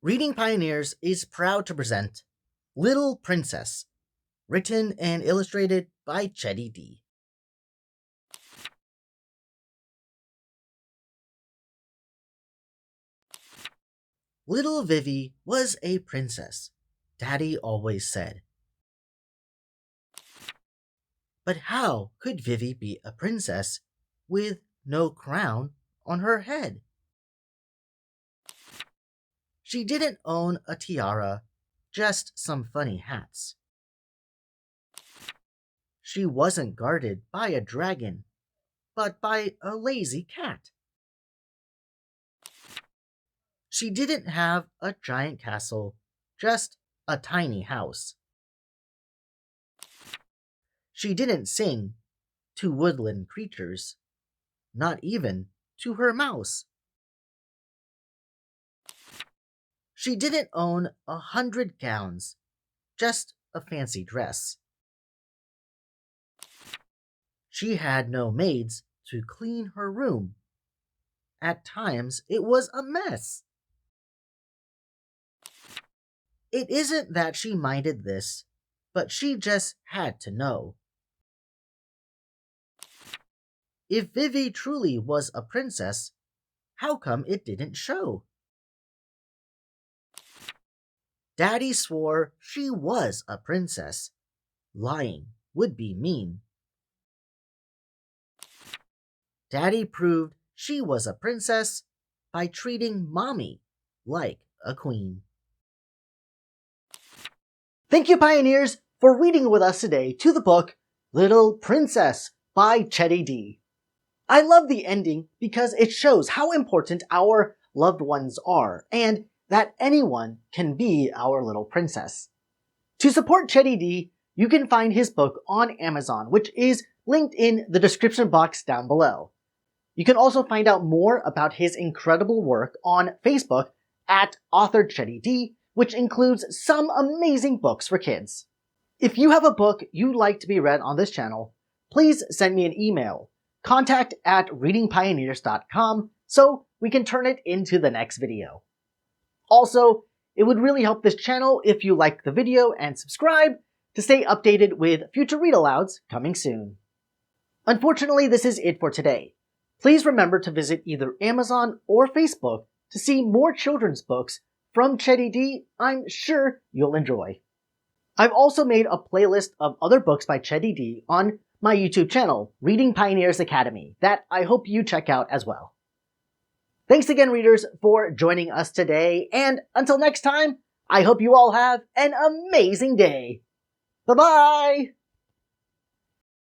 Reading Pioneers is proud to present Little Princess, written and illustrated by Chetty D. Little Vivy was a princess, Daddy always said. But how could Vivy be a princess with no crown on her head? She didn't own a tiara, just some funny hats. She wasn't guarded by a dragon, but by a lazy cat. She didn't have a giant castle, just a tiny house. She didn't sing to woodland creatures, not even to her mouse. She didn't own 100 gowns, just a fancy dress. She had no maids to clean her room. At times, it was a mess. It isn't that she minded this, but she just had to know. If Vivy truly was a princess, how come it didn't show? Daddy swore she was a princess. Lying would be mean. Daddy proved she was a princess by treating Mommy like a queen. Thank you, Pioneers, for reading with us today to the book Little Princess by Chetty D. I love the ending because it shows how important our loved ones are and that anyone can be our little princess. To support Chetty D, you can find his book on Amazon, which is linked in the description box down below. You can also find out more about his incredible work on Facebook at Author Chetty D, which includes some amazing books for kids. If you have a book you'd like to be read on this channel, please send me an email, contact@readingpioneers.com, so we can turn it into the next video. Also, it would really help this channel if you liked the video and subscribe to stay updated with future read-alouds coming soon. Unfortunately, this is it for today. Please remember to visit either Amazon or Facebook to see more children's books from Chetty D I'm sure you'll enjoy. I've also made a playlist of other books by Chetty D on my YouTube channel, Reading Pioneers Academy, that I hope you check out as well. Thanks again, readers, for joining us today, and until next time, I hope you all have an amazing day. Bye-bye!